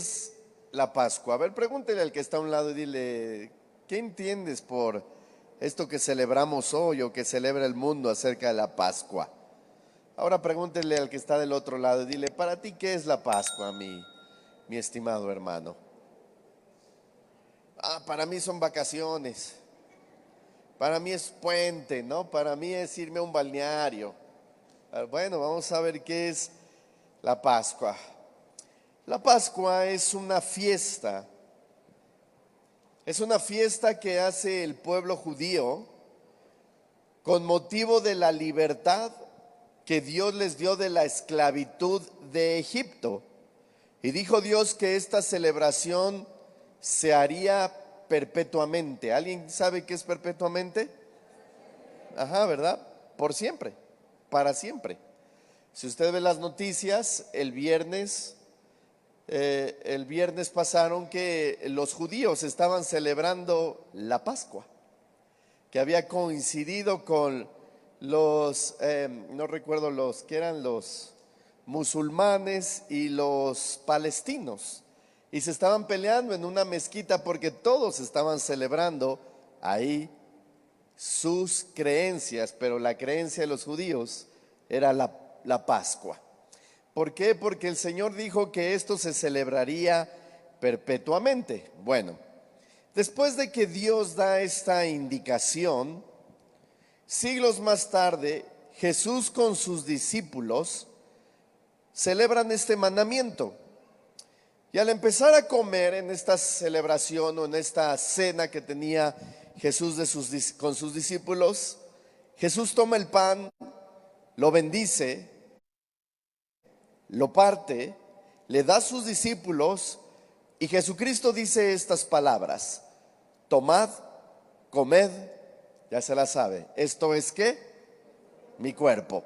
es la Pascua? A ver, pregúntele al que está a un lado y dile, ¿qué entiendes por esto que celebramos hoy o que celebra el mundo acerca de la Pascua? Ahora pregúntele al que está del otro lado y dile, ¿para ti qué es la Pascua, mi estimado hermano? Para mí son vacaciones. Para mí es puente, ¿no? Para mí es irme a un balneario. Bueno, vamos a ver qué es la Pascua. La Pascua es una fiesta. Es una fiesta que hace el pueblo judío con motivo de la libertad que Dios les dio de la esclavitud de Egipto. Y dijo Dios que esta celebración se haría perpetuamente. ¿Alguien sabe qué es perpetuamente? Ajá, ¿verdad? Por siempre, para siempre. Si usted ve las noticias, el viernes pasaron que los judíos estaban celebrando la Pascua, que había coincidido con los, no recuerdo los que eran los musulmanes y los palestinos, y se estaban peleando en una mezquita porque todos estaban celebrando ahí sus creencias, pero la creencia de los judíos era la Pascua. ¿Por qué? Porque el Señor dijo que esto se celebraría perpetuamente. Bueno, después de que Dios da esta indicación, siglos más tarde, Jesús con sus discípulos celebran este mandamiento. Y al empezar a comer en esta celebración o en esta cena que tenía Jesús con sus discípulos, Jesús toma el pan, lo bendice, lo parte, le da a sus discípulos y Jesucristo dice estas palabras: tomad, comed, ya se la sabe, ¿esto es qué? Mi cuerpo.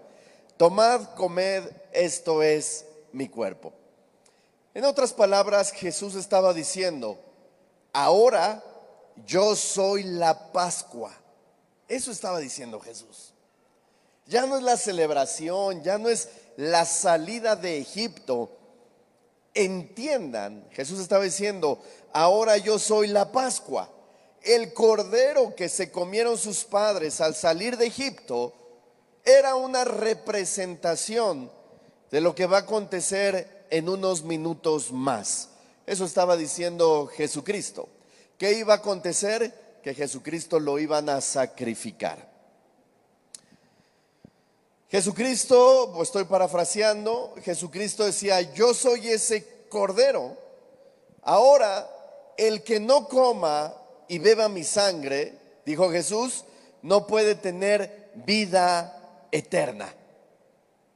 Tomad, comed, esto es mi cuerpo. En otras palabras, Jesús estaba diciendo, ahora yo soy la Pascua. Eso estaba diciendo Jesús. Ya no es la celebración, ya no es la salida de Egipto. Entiendan, Jesús estaba diciendo, ahora yo soy la Pascua. El cordero que se comieron sus padres al salir de Egipto era una representación de lo que va a acontecer en unos minutos más. Eso estaba diciendo Jesucristo. ¿Qué iba a acontecer? Que Jesucristo lo iban a sacrificar. Jesucristo, pues estoy parafraseando, Jesucristo decía, yo soy ese cordero. Ahora, el que no coma y beba mi sangre, dijo Jesús, no puede tener vida eterna.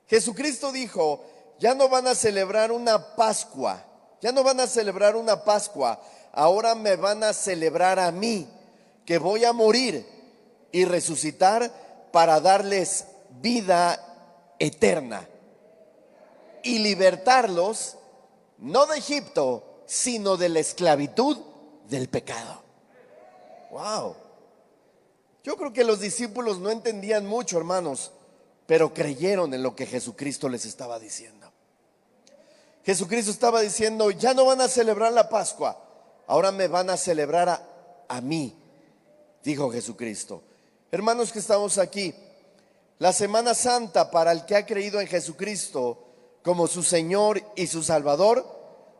Jesucristo dijo, ya no van a celebrar una Pascua, ya no van a celebrar una Pascua, ahora me van a celebrar a mí, que voy a morir y resucitar para darles vida eterna y libertarlos, no de Egipto, sino de la esclavitud del pecado. Wow. Yo creo que los discípulos no entendían mucho, hermanos, pero creyeron en lo que Jesucristo les estaba diciendo. Jesucristo estaba diciendo, ya no van a celebrar la Pascua, ahora me van a celebrar a mí, dijo Jesucristo. Hermanos que estamos aquí, la Semana Santa para el que ha creído en Jesucristo como su Señor y su Salvador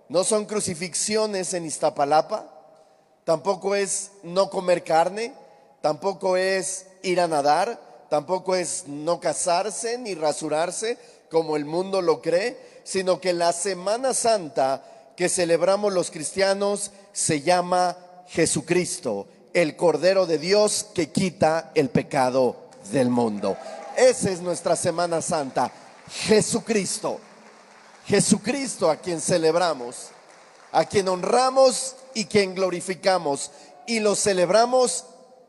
no son crucifixiones en Iztapalapa, tampoco es no comer carne, tampoco es ir a nadar, tampoco es no casarse ni rasurarse como el mundo lo cree, sino que la Semana Santa que celebramos los cristianos se llama Jesucristo, el Cordero de Dios que quita el pecado del mundo. Esa es nuestra Semana Santa, Jesucristo. Jesucristo a quien celebramos, a quien honramos y quien glorificamos, y lo celebramos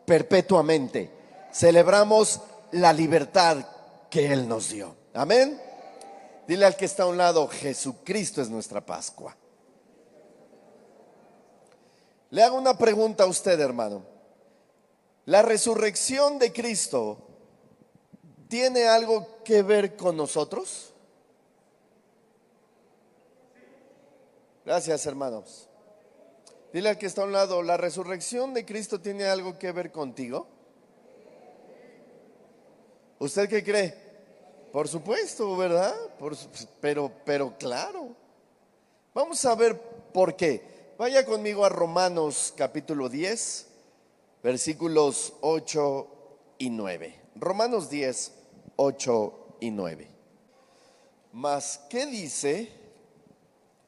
perpetuamente. Celebramos la libertad que Él nos dio. Amén. Dile al que está a un lado, Jesucristo es nuestra Pascua. Le hago una pregunta a usted, hermano. ¿La resurrección de Cristo tiene algo que ver con nosotros? Gracias, hermanos. Dile al que está a un lado, ¿la resurrección de Cristo tiene algo que ver contigo? ¿Usted qué cree? Por supuesto, ¿verdad? Pero claro. Vamos a ver por qué. Vaya conmigo a Romanos capítulo 10, versículos 8 y 9. Romanos 10, 8 y 9. Mas, ¿qué dice?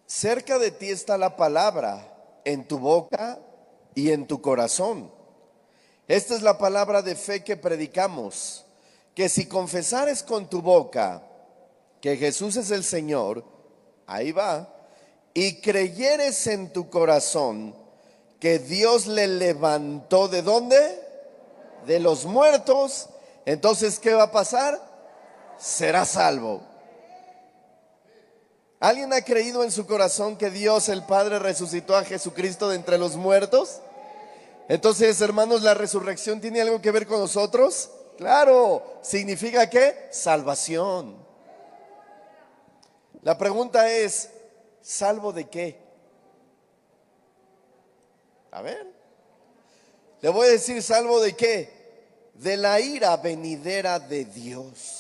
Cerca de ti está la palabra, en tu boca y en tu corazón. Esta es la palabra de fe que predicamos, que si confesares con tu boca que Jesús es el Señor, ahí va, y creyeres en tu corazón que Dios le levantó, ¿de dónde? De los muertos, entonces ¿qué va a pasar? Será salvo. ¿Alguien ha creído en su corazón que Dios el Padre resucitó a Jesucristo de entre los muertos? Entonces, hermanos, ¿la resurrección tiene algo que ver con nosotros? Claro, ¿significa qué? Salvación. La pregunta es, ¿salvo de qué? A ver, le voy a decir, ¿salvo de qué? De la ira venidera de Dios.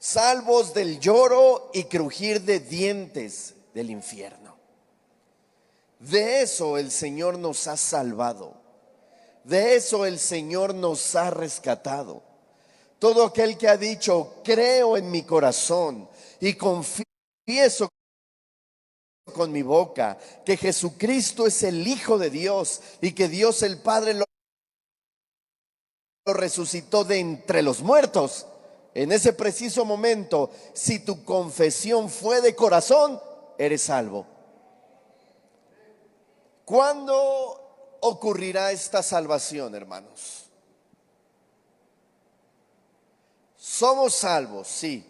Salvos del lloro y crujir de dientes del infierno. De eso el Señor nos ha salvado. De eso el Señor nos ha rescatado. Todo aquel que ha dicho, creo en mi corazón y confieso con mi boca que Jesucristo es el Hijo de Dios y que Dios el Padre lo resucitó de entre los muertos. En ese preciso momento, si tu confesión fue de corazón, eres salvo. ¿Cuándo ocurrirá esta salvación, hermanos? Somos salvos, sí.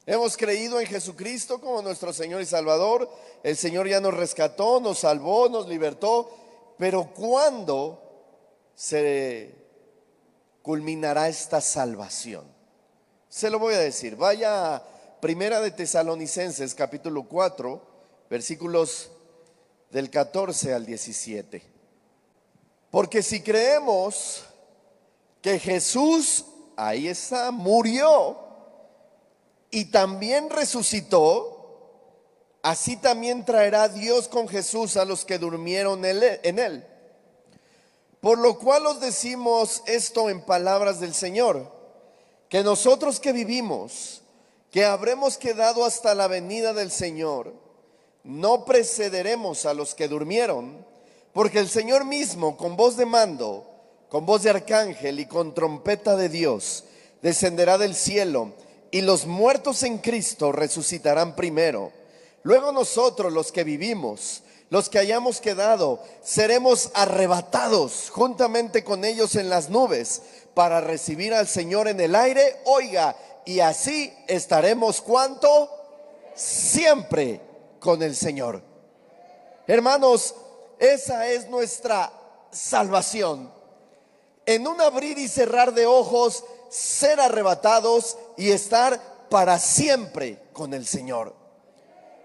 Hemos creído en Jesucristo como nuestro Señor y Salvador. El Señor ya nos rescató, nos salvó, nos libertó. Pero ¿cuándo se culminará esta salvación? Se lo voy a decir. Vaya a Primera de Tesalonicenses capítulo 4, versículos del 14 al 17. Porque si creemos que Jesús, ahí está, murió y también resucitó, así también traerá Dios con Jesús a los que durmieron en él. Por lo cual os decimos esto en palabras del Señor, que nosotros que vivimos, que habremos quedado hasta la venida del Señor, no precederemos a los que durmieron, porque el Señor mismo, con voz de mando, con voz de arcángel y con trompeta de Dios, descenderá del cielo, y los muertos en Cristo resucitarán primero. Luego nosotros, los que vivimos, los que hayamos quedado, seremos arrebatados juntamente con ellos en las nubes para recibir al Señor en el aire. Oiga, y así estaremos, ¿cuánto? Siempre con el Señor. Hermanos, esa es nuestra salvación. En un abrir y cerrar de ojos, ser arrebatados y estar para siempre con el Señor.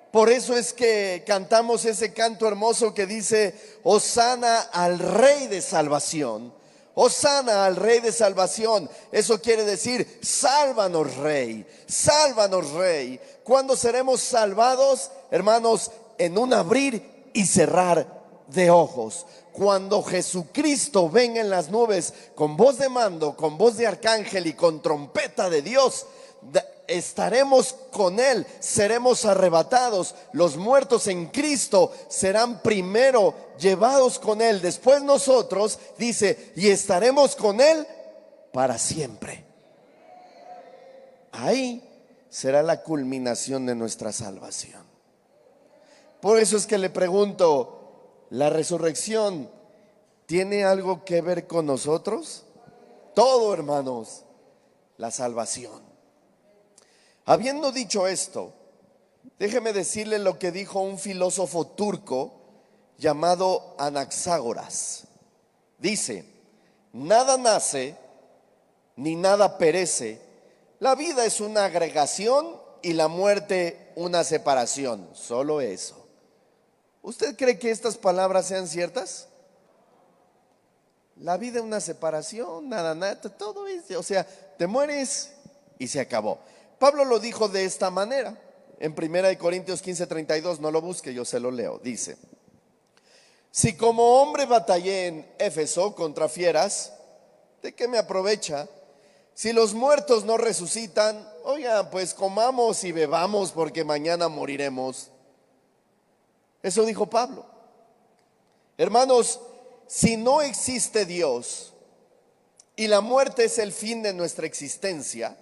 Por eso es que cantamos ese canto hermoso que dice, Hosana al Rey de salvación. Hosana al Rey de salvación. Eso quiere decir, sálvanos Rey, sálvanos Rey. ¿Cuándo seremos salvados? Hermanos, en un abrir y cerrar de ojos. Cuando Jesucristo venga en las nubes con voz de mando, con voz de arcángel y con trompeta de Dios, estaremos con Él, seremos arrebatados. Los muertos en Cristo serán primero llevados con Él, después nosotros, dice, y estaremos con Él para siempre. Ahí será la culminación de nuestra salvación. Por eso es que le pregunto, ¿la resurrección tiene algo que ver con nosotros? Todo, hermanos, la salvación. Habiendo dicho esto, déjeme decirle lo que dijo un filósofo turco llamado Anaxágoras. Dice, nada nace ni nada perece. La vida es una agregación y la muerte una separación. Solo eso. ¿Usted cree que estas palabras sean ciertas? La vida es una separación, nada, todo es, o sea, te mueres y se acabó. Pablo lo dijo de esta manera, en 1 Corintios 15:32, no lo busque, yo se lo leo, dice: si como hombre batallé en Éfeso contra fieras, ¿de qué me aprovecha? Si los muertos no resucitan, oigan, pues comamos y bebamos porque mañana moriremos. Eso dijo Pablo. Hermanos, si no existe Dios y la muerte es el fin de nuestra existencia,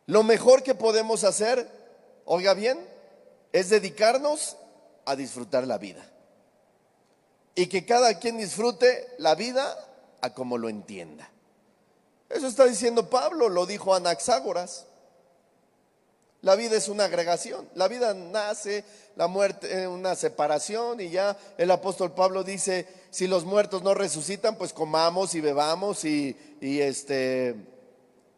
lo mejor que podemos hacer, oiga bien, es dedicarnos a disfrutar la vida. Y que cada quien disfrute la vida a como lo entienda. Eso está diciendo Pablo, lo dijo Anaxágoras. La vida es una agregación, la vida nace, la muerte una separación, y ya el apóstol Pablo dice: si los muertos no resucitan, pues comamos y bebamos y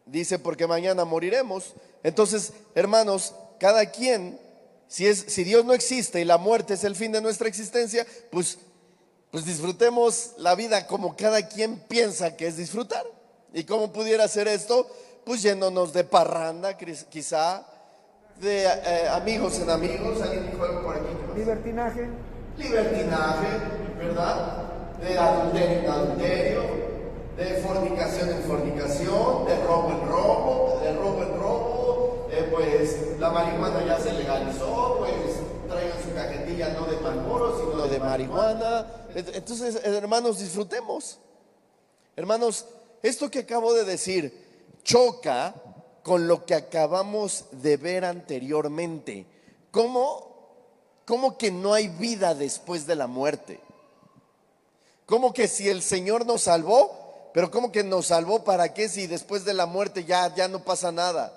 dice, porque mañana moriremos. Entonces, hermanos, cada quien, si Dios no existe y la muerte es el fin de nuestra existencia, pues disfrutemos la vida como cada quien piensa que es disfrutar. ¿Y cómo pudiera ser esto? Pues yéndonos de parranda, quizá, de amigos en amigos. ¿Alguien dijo algo por aquí? Libertinaje, ¿verdad? De adulterio en adulterio, de fornicación en fornicación, de robo en robo, pues la marihuana ya se legalizó, pues traigan su cajetilla no de Marlboro, sino de marihuana. Entonces, hermanos, disfrutemos. Hermanos, esto que acabo de decir choca con lo que acabamos de ver anteriormente. ¿Cómo que no hay vida después de la muerte? ¿Cómo que si el Señor nos salvó? Pero ¿cómo que nos salvó para qué si después de la muerte ya no pasa nada?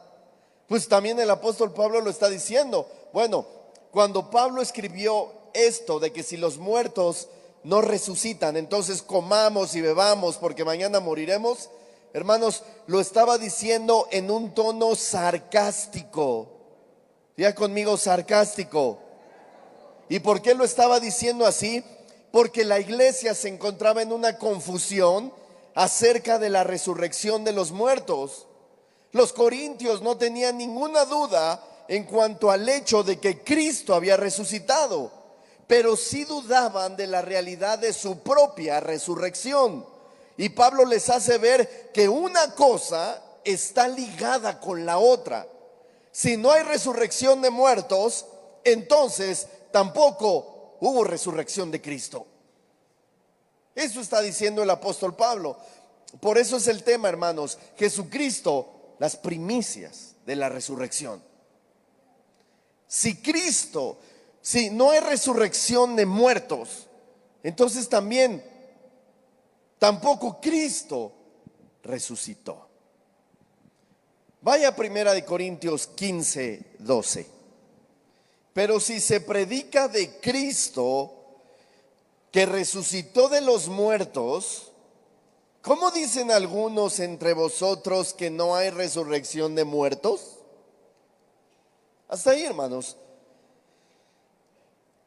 Pues también el apóstol Pablo lo está diciendo. Bueno, cuando Pablo escribió esto de que si los muertos no resucitan, entonces comamos y bebamos porque mañana moriremos, hermanos, lo estaba diciendo en un tono sarcástico. Ya conmigo, sarcástico. ¿Y por qué lo estaba diciendo así? Porque la iglesia se encontraba en una confusión acerca de la resurrección de los muertos. Los corintios no tenían ninguna duda en cuanto al hecho de que Cristo había resucitado, pero sí dudaban de la realidad de su propia resurrección. Y Pablo les hace ver que una cosa está ligada con la otra. Si no hay resurrección de muertos, entonces tampoco hubo resurrección de Cristo. Eso está diciendo el apóstol Pablo. Por eso es el tema, hermanos: Jesucristo, las primicias de la resurrección. Si no hay resurrección de muertos, entonces tampoco Cristo resucitó. Vaya a 1 Corintios 15:12. Pero si se predica de Cristo que resucitó de los muertos, ¿cómo dicen algunos entre vosotros que no hay resurrección de muertos? Hasta ahí, hermanos.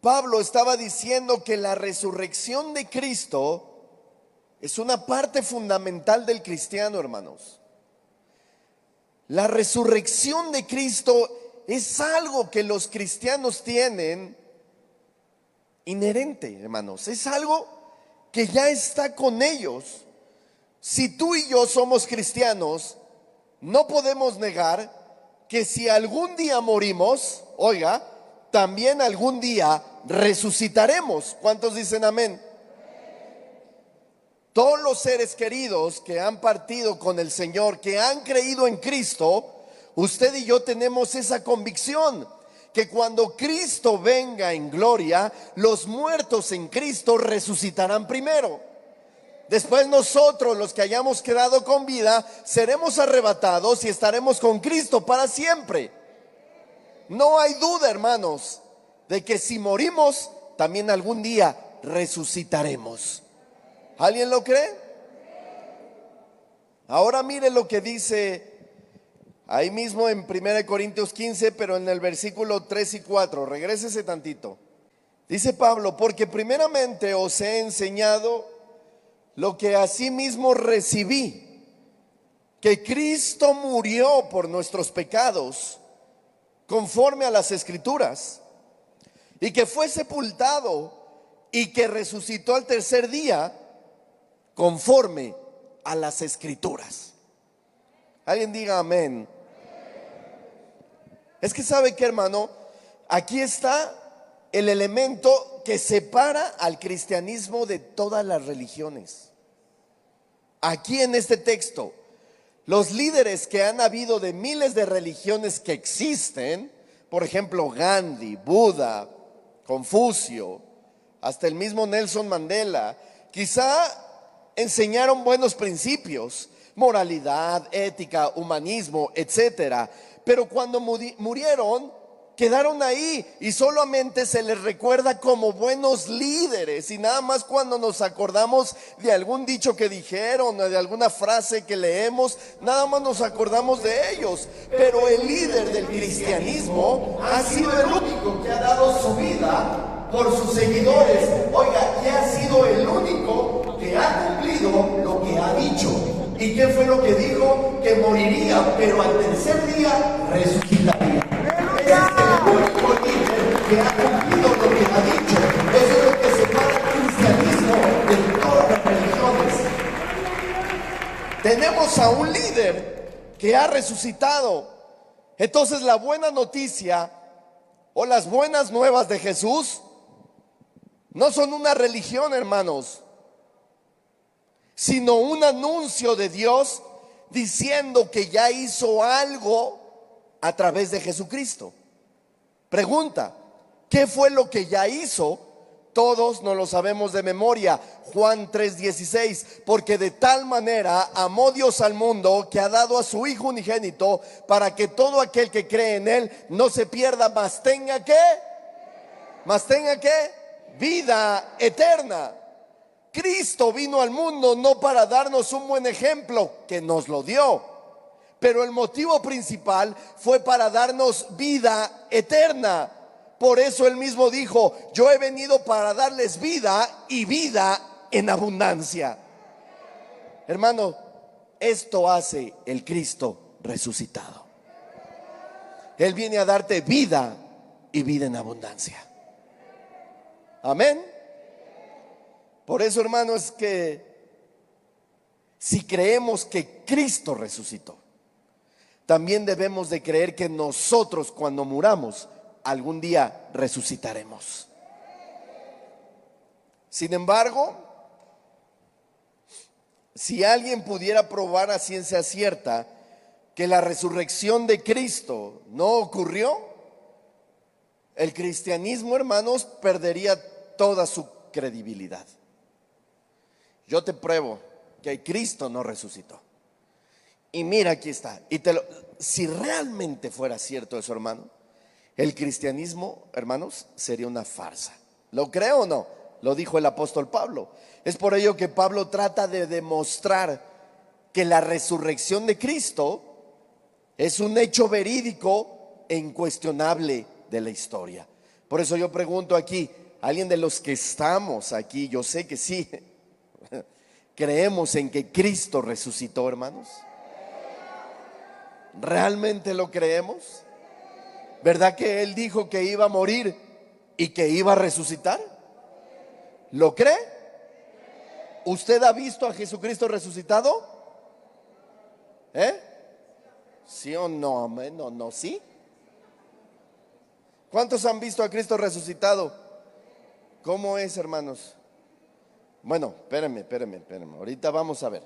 Pablo estaba diciendo que la resurrección de Cristo es una parte fundamental del cristiano, hermanos. La resurrección de Cristo es algo que los cristianos tienen inherente, hermanos. Es algo que ya está con ellos. Si tú y yo somos cristianos, no podemos negar que si algún día morimos, oiga, también algún día resucitaremos. ¿Cuántos dicen amén? Todos los seres queridos que han partido con el Señor, que han creído en Cristo, usted y yo tenemos esa convicción, que cuando Cristo venga en gloria, los muertos en Cristo resucitarán primero. Después nosotros, los que hayamos quedado con vida, seremos arrebatados y estaremos con Cristo para siempre. No hay duda, hermanos, de que si morimos, también algún día resucitaremos. ¿Alguien lo cree? Ahora mire lo que dice Ahí mismo en 1 Corintios 15, pero en el versículo 3 y 4. Regrésese tantito. Dice Pablo: porque primeramente os he enseñado lo que asimismo recibí, que Cristo murió por nuestros pecados, conforme a las Escrituras, y que fue sepultado y que resucitó al tercer día, conforme a las Escrituras. Alguien diga amén. Es que sabe que, hermano, aquí está el elemento que separa al cristianismo de todas las religiones. Aquí en este texto, los líderes que han habido de miles de religiones que existen, por ejemplo Gandhi, Buda, Confucio, hasta el mismo Nelson Mandela, quizá enseñaron buenos principios, moralidad, ética, humanismo, etcétera, pero cuando murieron quedaron ahí y solamente se les recuerda como buenos líderes, y nada más cuando nos acordamos de algún dicho que dijeron o de alguna frase que leemos, nada más nos acordamos de ellos. Pero el líder del cristianismo ha sido el único que ha dado su vida por sus seguidores. Oiga, que ha sido el único que ha cumplido lo que ha dicho. ¿Y qué fue lo que dijo? Que moriría, pero al tercer día resucitaría. Ese es el único líder que ha cumplido lo que ha dicho. Eso es lo que separa el cristianismo de todas las religiones. Tenemos a un líder que ha resucitado. Entonces la buena noticia o las buenas nuevas de Jesús no son una religión, hermanos, sino un anuncio de Dios diciendo que ya hizo algo a través de Jesucristo. Pregunta: ¿qué fue lo que ya hizo? Todos no lo sabemos de memoria. Juan 3:16, porque de tal manera amó Dios al mundo que ha dado a su Hijo unigénito, para que todo aquel que cree en Él no se pierda, mas tenga ¿qué? Mas tenga ¿qué? Vida eterna. Cristo vino al mundo no para darnos un buen ejemplo, que nos lo dio, pero el motivo principal fue para darnos vida eterna. Por eso él mismo dijo: yo he venido para darles vida y vida en abundancia. Hermano, esto hace el Cristo resucitado. Él viene a darte vida y vida en abundancia. Amén. Por eso, hermano, es que si creemos que Cristo resucitó, también debemos de creer que nosotros, cuando muramos, algún día resucitaremos. Sin embargo, si alguien pudiera probar a ciencia cierta que la resurrección de Cristo no ocurrió, el cristianismo, hermanos, perdería toda su credibilidad. Yo te pruebo que Cristo no resucitó. Y mira, aquí está. Si realmente fuera cierto eso, hermano, el cristianismo, hermanos, sería una farsa. ¿Lo creo o no? Lo dijo el apóstol Pablo. Es por ello que Pablo trata de demostrar que la resurrección de Cristo es un hecho verídico e incuestionable de la historia. Por eso yo pregunto aquí, ¿alguien de los que estamos aquí? Yo sé que sí. ¿Creemos en que Cristo resucitó, hermanos? ¿Realmente lo creemos? ¿Verdad que Él dijo que iba a morir y que iba a resucitar? ¿Lo cree? ¿Usted ha visto a Jesucristo resucitado? ¿Sí o no? No, sí. ¿Cuántos han visto a Cristo resucitado? ¿Cómo es, hermanos? Bueno, espérenme. Ahorita vamos a ver.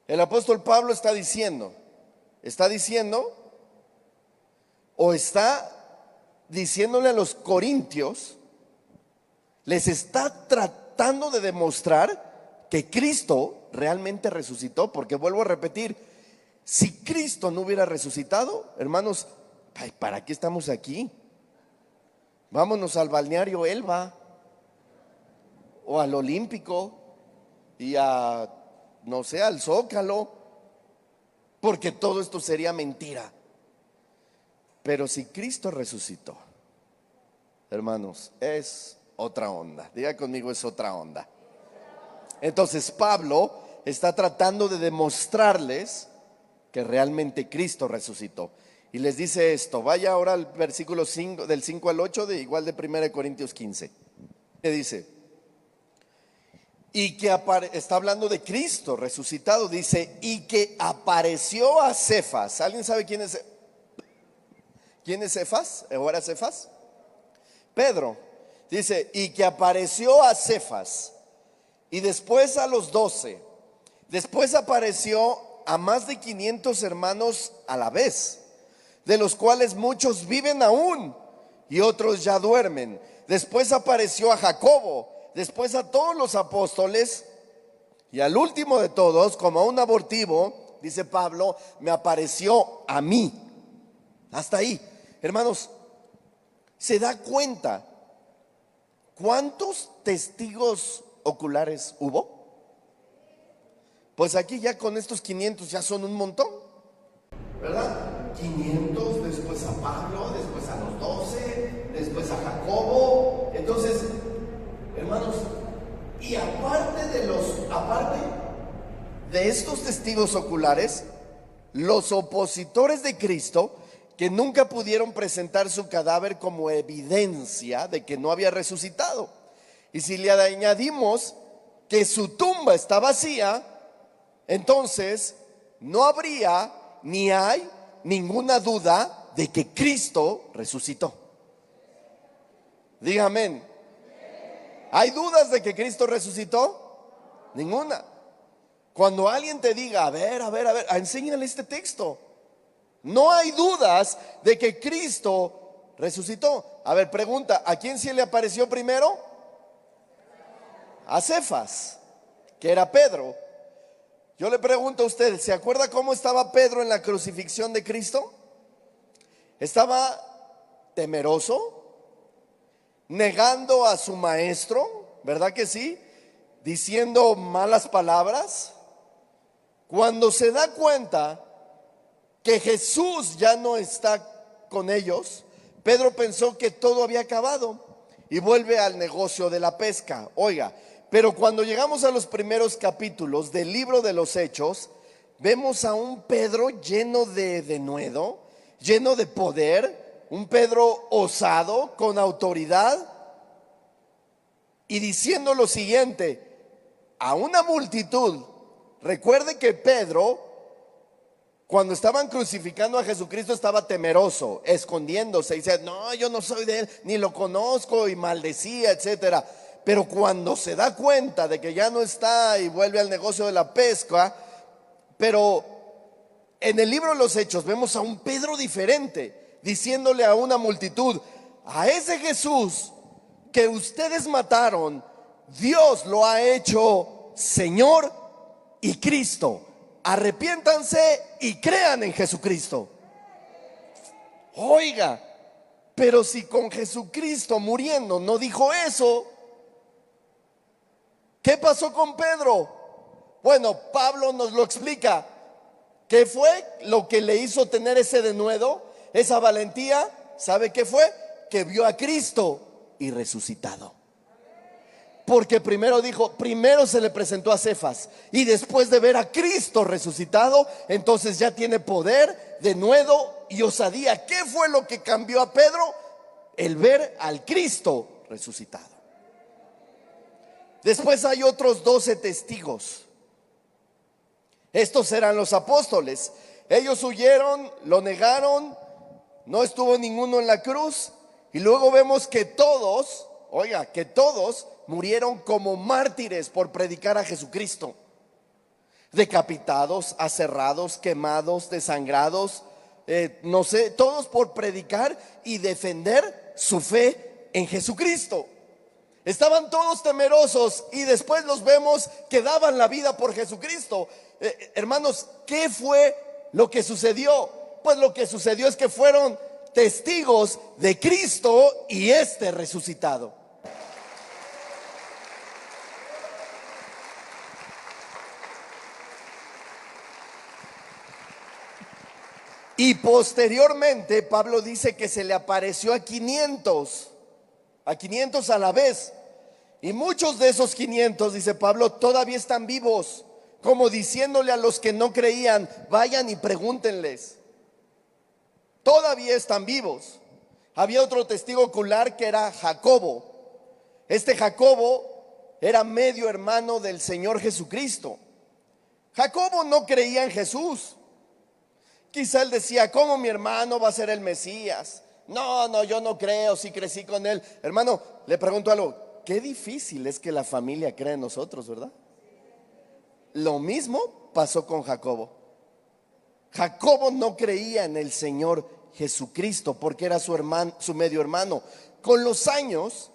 El apóstol Pablo está diciendo o está diciéndole a los corintios, les está tratando de demostrar que Cristo realmente resucitó. Porque vuelvo a repetir, si Cristo no hubiera resucitado, hermanos, ¿para qué estamos aquí? Vámonos al balneario Elba o al Olímpico y no sé, al Zócalo. porque todo esto sería mentira. Pero si Cristo resucitó, hermanos, es otra onda. Diga conmigo, es otra onda. Entonces Pablo está tratando de demostrarles que realmente Cristo resucitó. Y les dice esto, vaya ahora al versículo 5, del 5 al 8 de igual de 1 Corintios 15. Le dice, y que está hablando de Cristo resucitado, dice, y que apareció a Cefas. ¿Alguien sabe quién es Cefas? ¿O era Cefas? Pedro. Dice, y que apareció a Cefas, y después a los 12. Después apareció a más de 500 hermanos a la vez, de los cuales muchos viven aún y otros ya duermen. Después apareció a Jacobo, después a todos los apóstoles, y al último de todos, como a un abortivo, dice Pablo, me apareció a mí. Hasta ahí, hermanos, ¿se da cuenta cuántos testigos oculares hubo? Pues aquí ya con estos 500 ya son un montón, ¿verdad? 500, después a Pablo, después a los 12, después a Jacobo. Entonces, hermanos, y aparte de estos testigos oculares, los opositores de Cristo, que nunca pudieron presentar su cadáver como evidencia de que no había resucitado. Y si le añadimos que su tumba está vacía, entonces no habría ni hay ninguna duda de que Cristo resucitó. Diga amén. ¿Hay dudas de que Cristo resucitó? Ninguna. Cuando alguien te diga, a ver, enséñale este texto. No hay dudas de que Cristo resucitó. A ver, pregunta, ¿a quién se le apareció primero? A Cefas, que era Pedro. Yo le pregunto a usted, ¿se acuerda cómo estaba Pedro en la crucifixión de Cristo? Estaba temeroso, negando a su maestro, ¿verdad que sí? Diciendo malas palabras. Cuando se da cuenta que Jesús ya no está con ellos, Pedro pensó que todo había acabado y vuelve al negocio de la pesca. Oiga, pero cuando llegamos a los primeros capítulos del libro de los Hechos, vemos a un Pedro lleno de denuedo, lleno de poder, un Pedro osado, con autoridad, y diciendo lo siguiente a una multitud. Recuerde que Pedro, cuando estaban crucificando a Jesucristo, estaba temeroso, escondiéndose, y decía, no, yo no soy de él, ni lo conozco, y maldecía, etcétera. Pero cuando se da cuenta de que ya no está y vuelve al negocio de la pesca, pero en el libro de los Hechos vemos a un Pedro diferente, diciéndole a una multitud, a ese Jesús que ustedes mataron, Dios lo ha hecho Señor y Cristo. Arrepiéntanse y crean en Jesucristo. Oiga, pero si con Jesucristo muriendo no dijo eso, ¿qué pasó con Pedro? Bueno, Pablo nos lo explica. ¿Qué fue lo que le hizo tener ese denuedo, esa valentía? ¿Sabe qué fue? Que vio a Cristo y resucitado. Porque primero se le presentó a Cefas, y después de ver a Cristo resucitado, entonces ya tiene poder, denuedo y osadía. ¿Qué fue lo que cambió a Pedro? El ver al Cristo resucitado. Después hay otros 12 testigos. Estos eran los apóstoles. Ellos huyeron, lo negaron, no estuvo ninguno en la cruz. Y luego vemos que todos murieron como mártires por predicar a Jesucristo. Decapitados, aserrados, quemados, desangrados, no sé, todos por predicar y defender su fe en Jesucristo. Estaban todos temerosos y después los vemos que daban la vida por Jesucristo. Hermanos, ¿qué fue lo que sucedió? Pues lo que sucedió es que fueron testigos de Cristo y este resucitado. Y posteriormente Pablo dice que se le apareció a 500 a la vez. Y muchos de esos 500, dice Pablo, todavía están vivos, como diciéndole a los que no creían, vayan y pregúntenles. Todavía están vivos. Había otro testigo ocular que era Jacobo. Este Jacobo era medio hermano del Señor Jesucristo. Jacobo no creía en Jesús. Quizá él decía, ¿cómo mi hermano va a ser el Mesías? No, yo no creo, si crecí con él. Hermano, le pregunto algo, qué difícil es que la familia crea en nosotros, ¿verdad? Lo mismo pasó con Jacobo. Jacobo no creía en el Señor Jesucristo porque era su hermano, su medio hermano. Con los años,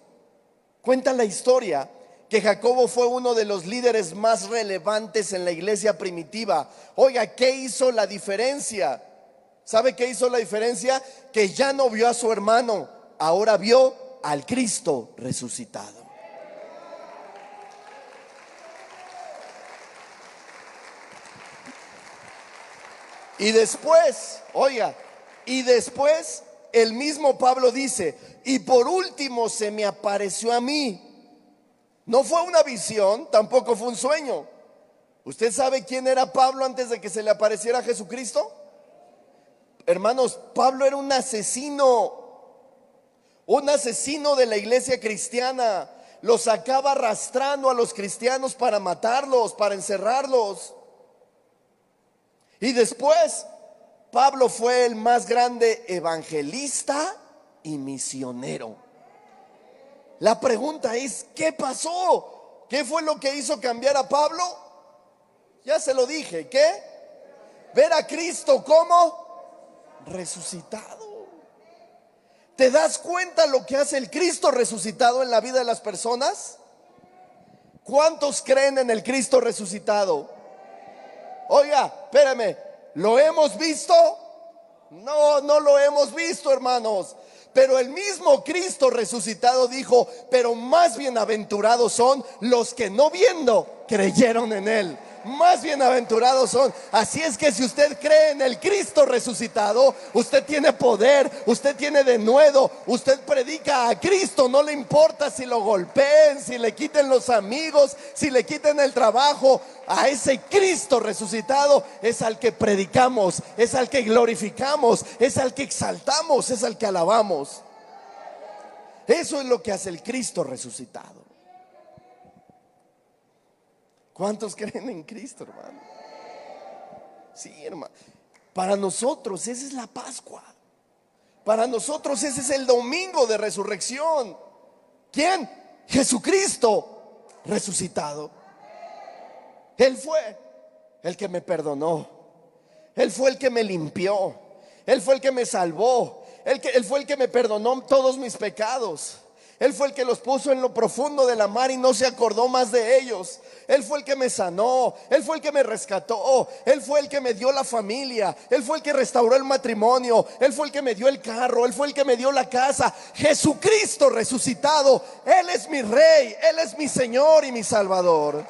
cuenta la historia que Jacobo fue uno de los líderes más relevantes en la iglesia primitiva. Oiga, ¿qué hizo la diferencia? ¿Sabe qué hizo la diferencia? Que ya no vio a su hermano, ahora vio al Cristo resucitado. Y después, oiga, el mismo Pablo dice, y por último se me apareció a mí. No fue una visión, tampoco fue un sueño. ¿Usted sabe quién era Pablo antes de que se le apareciera Jesucristo? Hermanos, Pablo era un asesino de la iglesia cristiana. Los sacaba arrastrando a los cristianos para matarlos, para encerrarlos. Y después, Pablo fue el más grande evangelista y misionero. La pregunta es, ¿qué pasó? ¿Qué fue lo que hizo cambiar a Pablo? Ya se lo dije, ¿qué? Ver a Cristo como resucitado. ¿Te das cuenta lo que hace el Cristo resucitado en la vida de las personas? ¿Cuántos creen en el Cristo resucitado? Oiga, espérame, ¿lo hemos visto? No, no lo hemos visto, hermanos. Pero el mismo Cristo resucitado dijo, pero más bienaventurados son los que no viendo creyeron en Él. Más bienaventurados son. Así es que si usted cree en el Cristo resucitado, usted tiene poder, usted tiene denuedo, usted predica a Cristo. No le importa si lo golpeen, si le quiten los amigos, si le quiten el trabajo. A ese Cristo resucitado es al que predicamos, es al que glorificamos, es al que exaltamos, es al que alabamos. Eso es lo que hace el Cristo resucitado. ¿Cuántos creen en Cristo, hermano? Sí, hermano. Para nosotros esa es la Pascua. Para nosotros ese es el domingo de resurrección. ¿Quién? Jesucristo resucitado. Él fue el que me perdonó. Él fue el que me limpió. Él fue el que me salvó. Él fue el que me perdonó todos mis pecados. Él fue el que los puso en lo profundo de la mar y no se acordó más de ellos. Él fue el que me sanó. Él fue el que me rescató. Él fue el que me dio la familia. Él fue el que restauró el matrimonio. Él fue el que me dio el carro. Él fue el que me dio la casa. Jesucristo resucitado. Él es mi Rey. Él es mi Señor y mi Salvador.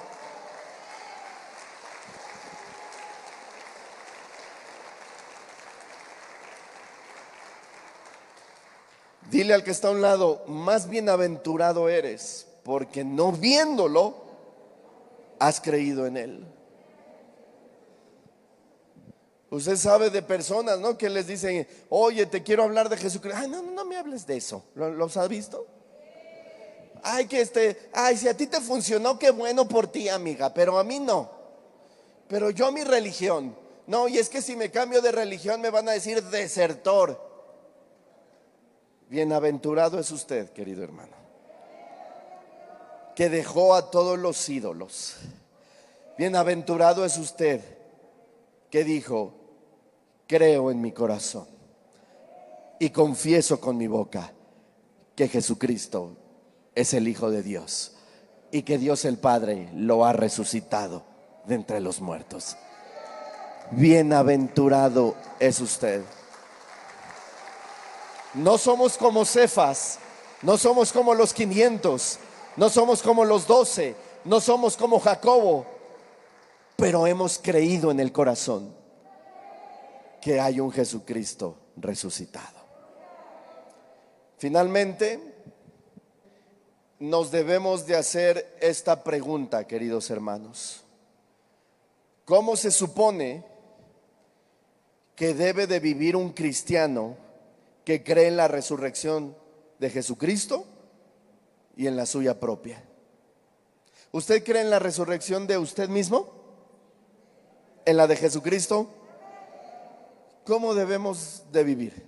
Dile al que está a un lado, más bienaventurado eres, porque no viéndolo, has creído en Él. Usted sabe de personas, ¿no? Que les dicen, oye, te quiero hablar de Jesucristo. Ay, no me hables de eso. ¿Los has visto? Ay, si a ti te funcionó, qué bueno por ti, amiga, pero a mí no. Pero yo mi religión. No, y es que si me cambio de religión me van a decir desertor. Bienaventurado es usted, querido hermano, que dejó a todos los ídolos. Bienaventurado es usted que dijo, creo en mi corazón y confieso con mi boca que Jesucristo es el Hijo de Dios y que Dios el Padre lo ha resucitado de entre los muertos. Bienaventurado es usted. No somos como Cefas, no somos como los 500, no somos como los 12, no somos como Jacobo, pero hemos creído en el corazón. que hay un Jesucristo resucitado. Finalmente, nos debemos de hacer esta pregunta, queridos hermanos. ¿Cómo se supone que debe de vivir un cristiano que cree en la resurrección de Jesucristo y en la suya propia? ¿Usted cree en la resurrección de usted mismo? ¿En la de Jesucristo? ¿Cómo debemos de vivir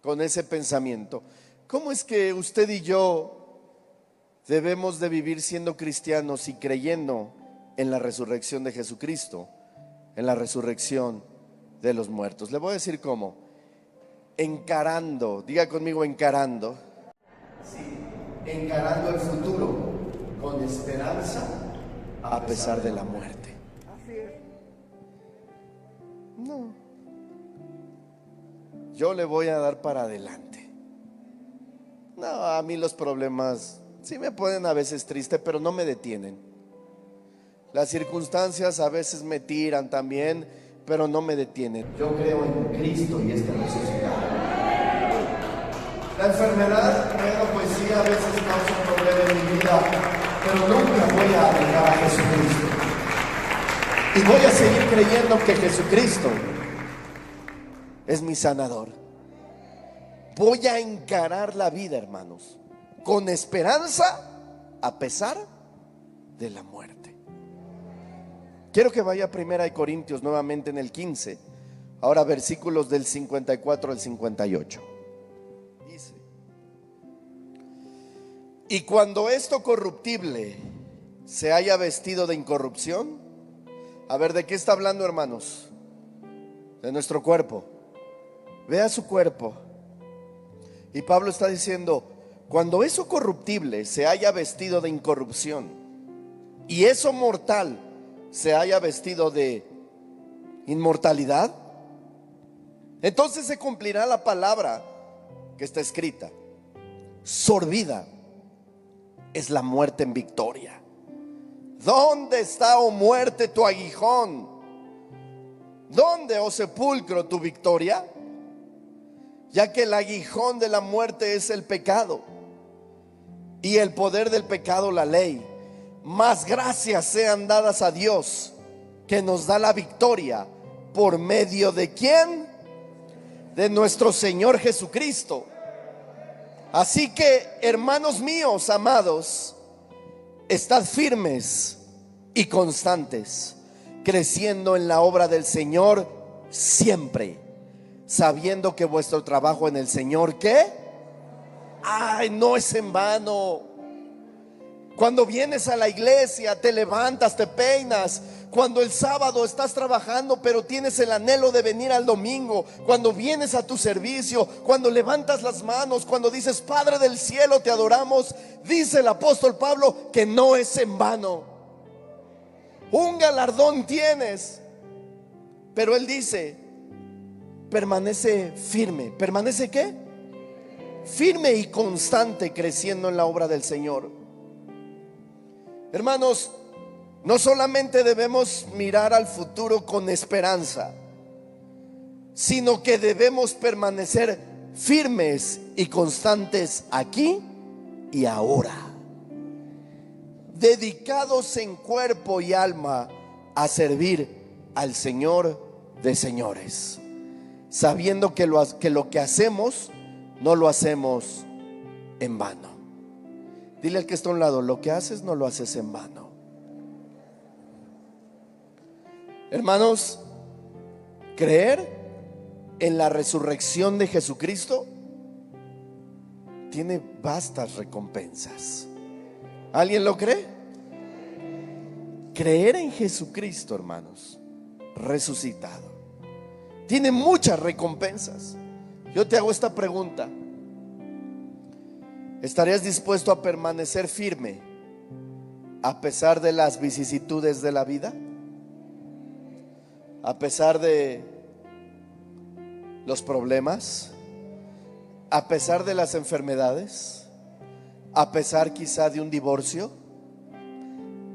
con ese pensamiento? ¿Cómo es que usted y yo debemos de vivir siendo cristianos y creyendo en la resurrección de Jesucristo, en la resurrección de los muertos? Le voy a decir cómo. Encarando, diga conmigo, encarando. Sí, encarando el futuro con esperanza a pesar de la muerte. No, yo le voy a dar para adelante. No, a mí los problemas sí me ponen a veces triste, pero no me detienen. Las circunstancias a veces me tiran también, pero no me detienen. Yo creo en Cristo y este resucitado. La enfermedad, bueno, pues sí, a veces causa un problema en mi vida, pero nunca voy a dejar a Jesucristo. Y voy a seguir creyendo que Jesucristo es mi sanador. Voy a encarar la vida, hermanos, con esperanza a pesar de la muerte. Quiero que vaya a 1 Corintios nuevamente en el 15, ahora versículos del 54 al 58. Dice: y cuando esto corruptible se haya vestido de incorrupción. A ver, ¿de qué está hablando, hermanos? De nuestro cuerpo. Vea su cuerpo. Y Pablo está diciendo: cuando eso corruptible se haya vestido de incorrupción y eso mortal se haya vestido de inmortalidad, entonces se cumplirá la palabra que está escrita: sorbida es la muerte en victoria. ¿Dónde está, oh muerte, tu aguijón? ¿Dónde, oh sepulcro, tu victoria? Ya que el aguijón de la muerte es el pecado, y el poder del pecado la ley. Mas gracias sean dadas a Dios, que nos da la victoria por medio de ¿quién? De nuestro Señor Jesucristo. Así que, hermanos míos amados, estad firmes y constantes, creciendo en la obra del Señor siempre, sabiendo que vuestro trabajo en el Señor, ¿qué? Ay, no es en vano. Cuando vienes a la iglesia, te levantas, te peinas. Cuando el sábado estás trabajando, pero tienes el anhelo de venir al domingo. Cuando vienes a tu servicio, cuando levantas las manos, cuando dices: Padre del cielo, te adoramos. Dice el apóstol Pablo que no es en vano. Un galardón tienes. Pero él dice: permanece firme. ¿Permanece qué? Firme y constante, creciendo en la obra del Señor. Hermanos, no solamente debemos mirar al futuro con esperanza, sino que debemos permanecer firmes y constantes aquí y ahora, dedicados en cuerpo y alma a servir al Señor de señores, sabiendo que lo que hacemos no lo hacemos en vano. Dile al que está a un lado: lo que haces no lo haces en vano. Hermanos, creer en la resurrección de Jesucristo tiene vastas recompensas. ¿Alguien lo cree? Creer en Jesucristo, hermanos, resucitado, tiene muchas recompensas. Yo te hago esta pregunta: ¿estarías dispuesto a permanecer firme a pesar de las vicisitudes de la vida? A pesar de los problemas, a pesar de las enfermedades, a pesar quizá de un divorcio,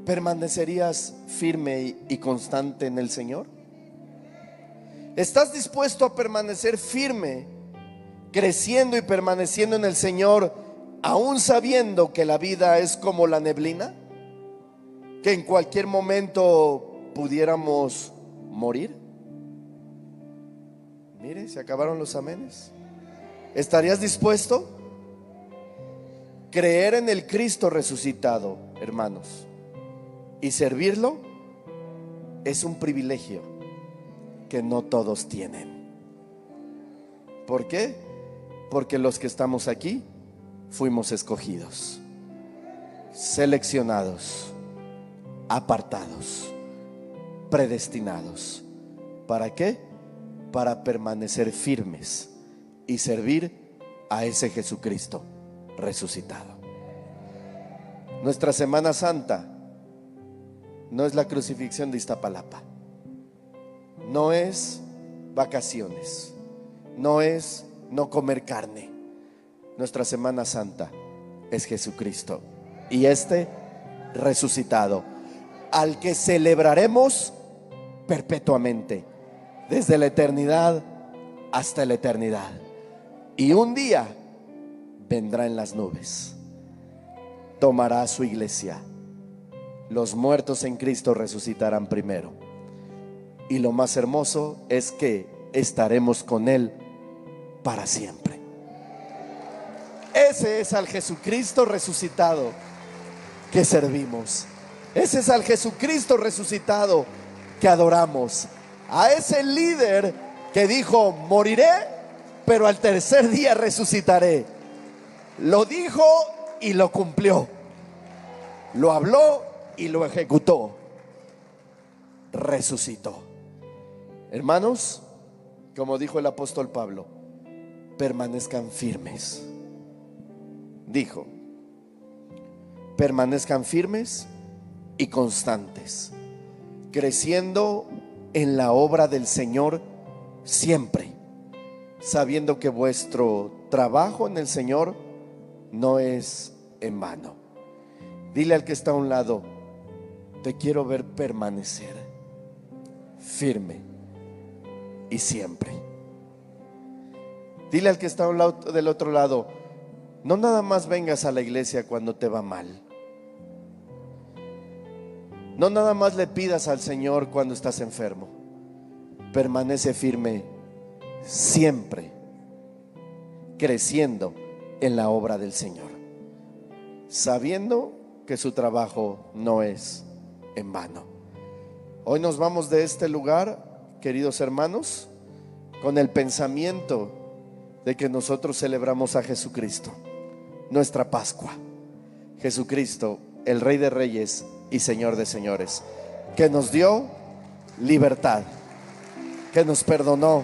¿permanecerías firme y constante en el Señor? ¿Estás dispuesto a permanecer firme, creciendo y permaneciendo en el Señor, aún sabiendo que la vida es como la neblina? Que en cualquier momento pudiéramos morir. Mire, se acabaron los amenes. ¿Estarías dispuesto? Creer en el Cristo resucitado, hermanos, y servirlo es un privilegio que no todos tienen. ¿Por qué? Porque los que estamos aquí fuimos escogidos, seleccionados, apartados, predestinados. ¿Para qué? Para permanecer firmes y servir a ese Jesucristo resucitado. Nuestra Semana Santa no es la crucifixión de Iztapalapa, no es vacaciones, no es no comer carne. Nuestra Semana Santa es Jesucristo y resucitado, al que celebraremos perpetuamente, desde la eternidad hasta la eternidad. Y un día vendrá en las nubes, tomará a su iglesia. Los muertos en Cristo resucitarán primero, y lo más hermoso es que estaremos con Él para siempre. Ese es al Jesucristo resucitado que servimos. Ese es al Jesucristo resucitado que adoramos. A ese líder que dijo: moriré, pero al tercer día resucitaré. Lo dijo y lo cumplió. Lo habló y lo ejecutó. Resucitó. Hermanos, como dijo el apóstol Pablo, permanezcan firmes. Dijo: permanezcan firmes y constantes, creciendo en la obra del Señor siempre, sabiendo que vuestro trabajo en el Señor no es en vano. Dile al que está a un lado: te quiero ver permanecer firme y siempre. Dile al que está a un lado, del otro lado: no nada más vengas a la iglesia cuando te va mal. No nada más le pidas al Señor cuando estás enfermo. Permanece firme siempre, creciendo en la obra del Señor, sabiendo que su trabajo no es en vano. Hoy nos vamos de este lugar, queridos hermanos, con el pensamiento de que nosotros celebramos a Jesucristo, nuestra Pascua. Jesucristo, el Rey de Reyes y Señor de Señores, que nos dio libertad, que nos perdonó,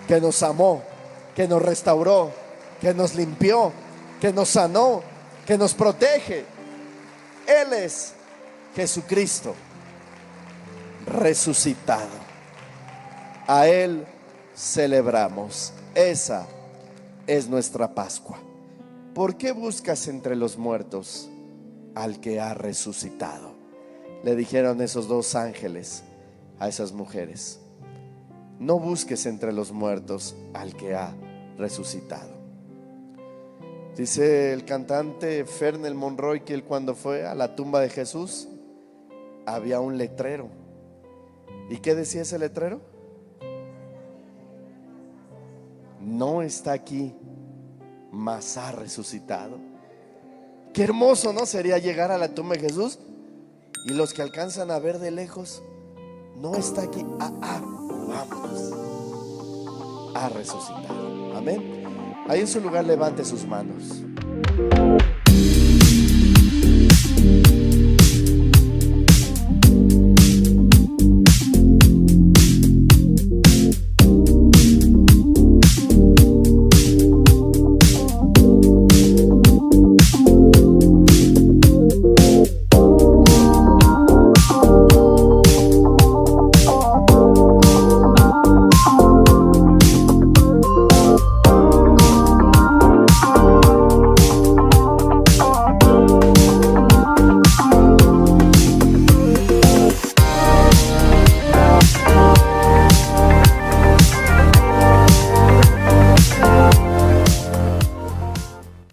que nos amó, que nos restauró, que nos limpió, que nos sanó, que nos protege. Él es Jesucristo resucitado. A Él celebramos. Esa es nuestra Pascua. ¿Por qué buscas entre los muertos al que ha resucitado? Le dijeron esos dos ángeles a esas mujeres: no busques entre los muertos al que ha resucitado. Dice el cantante Fernel Monroy que él, cuando fue a la tumba de Jesús, había un letrero. ¿Y qué decía ese letrero? No está aquí, mas ha resucitado. Qué hermoso, ¿no? Sería llegar a la tumba de Jesús y los que alcanzan a ver de lejos: no está aquí, vámonos, ha resucitado. Amén. Ahí en su lugar levante sus manos.